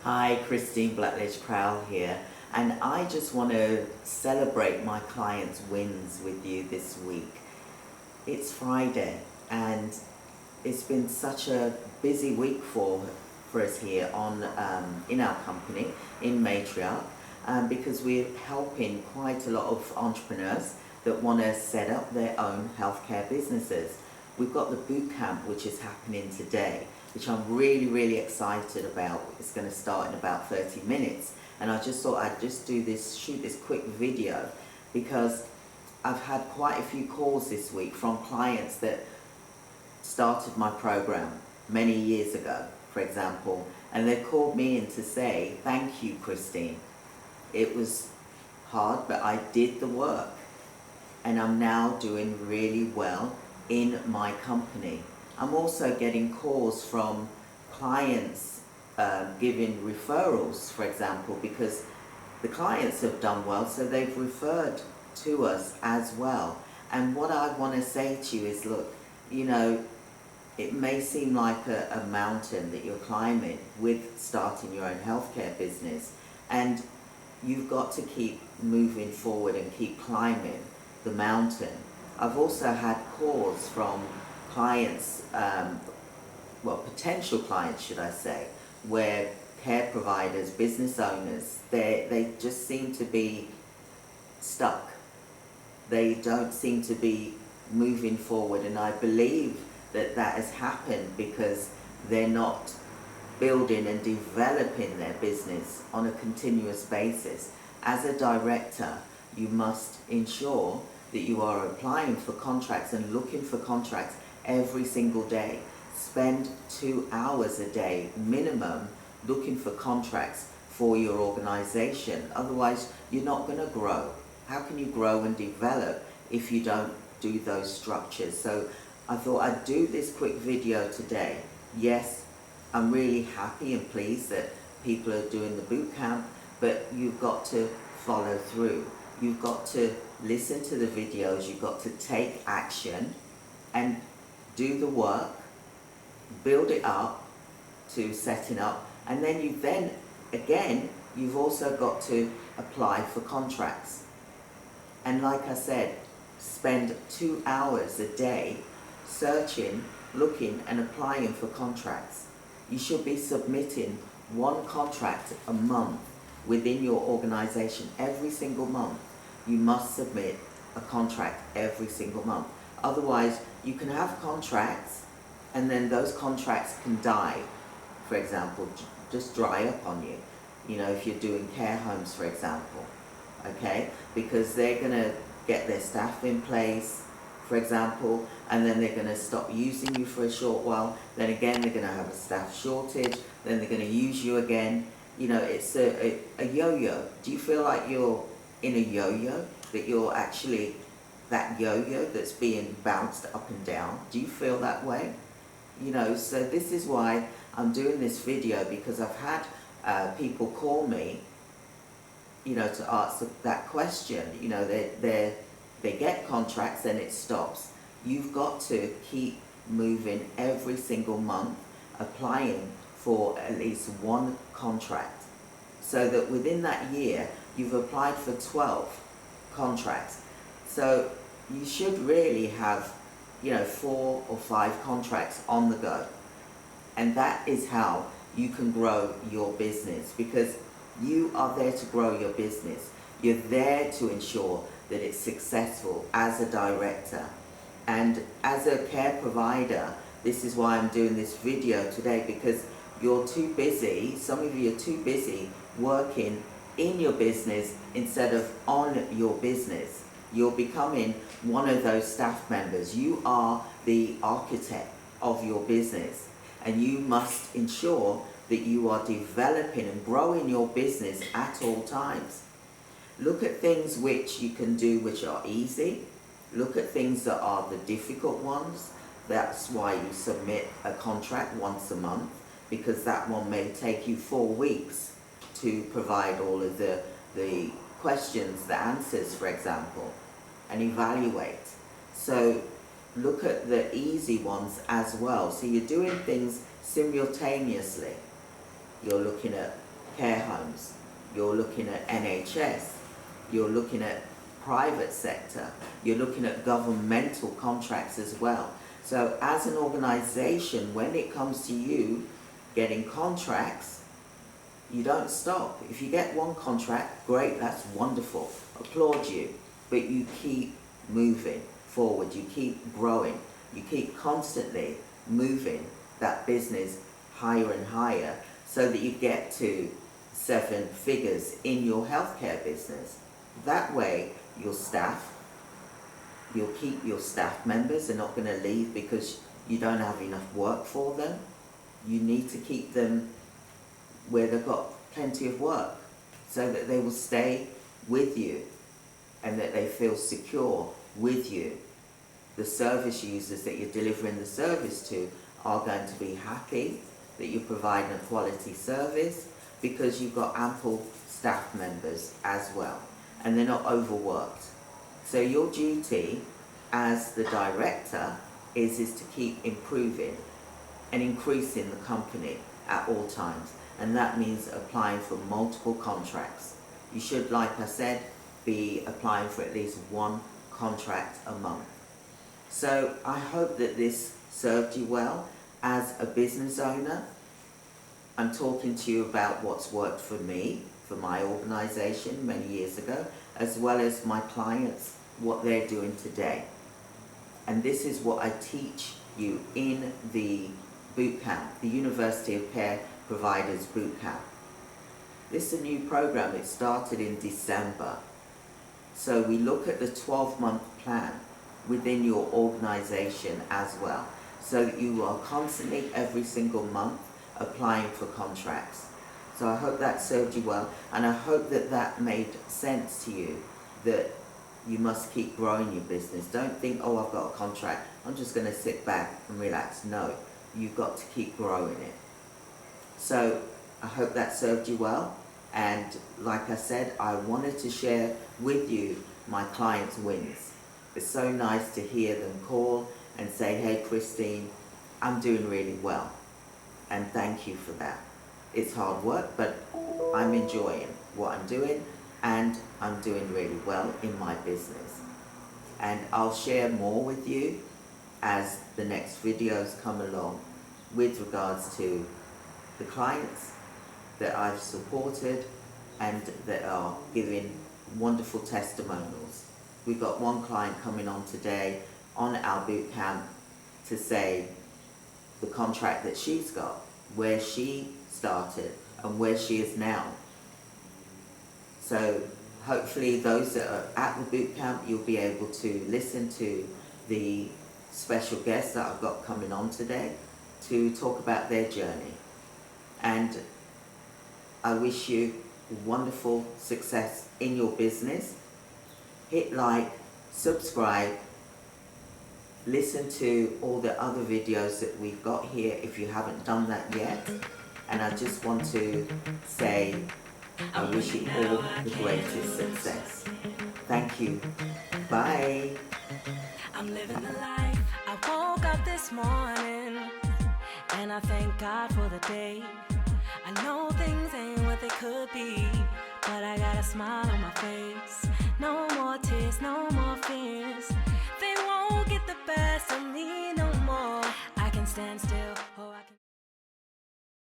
Hi, Christine Blackledge-Crowell here, and I just want to celebrate my clients' wins with you this week. It's Friday, and it's been such a busy week for us here in our company, in Matriarch, because we're helping quite a lot of entrepreneurs that want to set up their own healthcare businesses. We've got the boot camp, which is happening today, which I'm really excited about. It's going to start in about 30 minutes. And I just thought I'd just shoot this quick video, because I've had quite a few calls this week from clients that started my program many years ago, for example, and they've called me in to say, thank you, Christine. It was hard, but I did the work, and I'm now doing really well in my company. I'm also getting calls from clients giving referrals, for example, because the clients have done well, so they've referred to us as well. And what I want to say to you is, look, you know, it may seem like a mountain that you're climbing with starting your own healthcare business, and you've got to keep moving forward and keep climbing the mountain. I've also had calls from clients, potential clients should I say, where care providers, business owners, they just seem to be stuck. They don't seem to be moving forward, and I believe that has happened because they're not building and developing their business on a continuous basis. As a director, you must ensure that you are applying for contracts and looking for contracts every single day. Spend 2 hours a day minimum looking for contracts for your organization. Otherwise, you're not going to grow. How can you grow and develop if you don't do those structures? So I thought I'd do this quick video today. Yes, I'm really happy and pleased that people are doing the boot camp, but you've got to follow through. You've got to listen to the videos, you've got to take action and do the work, build it up to setting up, and then you've also got to apply for contracts. And like I said, spend 2 hours a day searching, looking and applying for contracts. You should be submitting 1 contract a month within your organization. Every single month you must submit a contract every single month. Otherwise, you can have contracts and then those contracts can die, for example, just dry up on you. You know, if you're doing care homes, for example, okay? Because they're gonna get their staff in place, for example, and then they're going to stop using you for a short while. Then again, they're going to have a staff shortage. Then they're going to use you again. You know, it's a yo-yo. Do you feel like you're in a yo-yo? That you're actually that yo-yo that's being bounced up and down? Do you feel that way? You know, so this is why I'm doing this video, because I've had people call me, you know, to ask that question. You know, they get contracts and it stops. You've got to keep moving every single month, applying for at least 1 contract, so that within that year you've applied for 12 contracts. So you should really have, you know, 4 or 5 contracts on the go. And that is how you can grow your business, because you are there to grow your business. You're there to ensure that it's successful as a director. And as a care provider, this is why I'm doing this video today, because you're too busy, some of you are too busy working in your business instead of on your business. You're becoming one of those staff members. You are the architect of your business, and you must ensure that you are developing and growing your business at all times. Look at things which you can do which are easy. Look at things that are the difficult ones. That's why you submit a contract once a month, because that one may take you 4 weeks to provide all of the questions, the answers, for example, and evaluate. So look at the easy ones as well. So you're doing things simultaneously. You're looking at care homes, you're looking at NHS, you're looking at private sector, you're looking at governmental contracts as well. So as an organisation, when it comes to you getting contracts, you don't stop. If you get one contract, great, that's wonderful, applaud you, but you keep moving forward, you keep growing, you keep constantly moving that business higher and higher so that you get to 7 figures in your healthcare business. That way, your staff, you'll keep your staff members, they're not going to leave because you don't have enough work for them. You need to keep them where they've got plenty of work so that they will stay with you and that they feel secure with you. The service users that you're delivering the service to are going to be happy that you're providing a quality service because you've got ample staff members as well and they're not overworked. So your duty as the director is to keep improving and increasing the company at all times, and that means applying for multiple contracts. You should, like I said, be applying for at least 1 contract a month. So I hope that this served you well as a business owner. I'm talking to you about what's worked for me, for my organisation many years ago, as well as my clients, what they're doing today. And this is what I teach you in the boot camp, the University of Care Providers Boot Camp. This is a new program, it started in December. So we look at the 12-month plan within your organisation as well, so that you are constantly, every single month, applying for contracts. So I hope that served you well, and I hope that that made sense to you, that you must keep growing your business. Don't think, oh, I've got a contract, I'm just going to sit back and relax. No, you've got to keep growing it. So I hope that served you well, and like I said, I wanted to share with you my clients' wins. It's so nice to hear them call and say, hey Christine, I'm doing really well, and thank you for that. It's hard work, but I'm enjoying what I'm doing and I'm doing really well in my business. And I'll share more with you as the next videos come along with regards to the clients that I've supported and that are giving wonderful testimonials. We've got one client coming on today on our boot camp to say the contract that she's got, where she started and where she is now. So hopefully those that are at the boot camp, you'll be able to listen to the special guests that I've got coming on today to talk about their journey. And I wish you wonderful success in your business. Hit like, subscribe, listen to all the other videos that we've got here if you haven't done that yet. And I just want to say I wish you all the greatest success. Thank you. Bye. I'm living the life. I woke up this morning and I thank God for the day. I know things ain't what they could be, but I got a smile on my face. No more tears, no more fears. They won't get the best of me no more. I can stand still, oh I can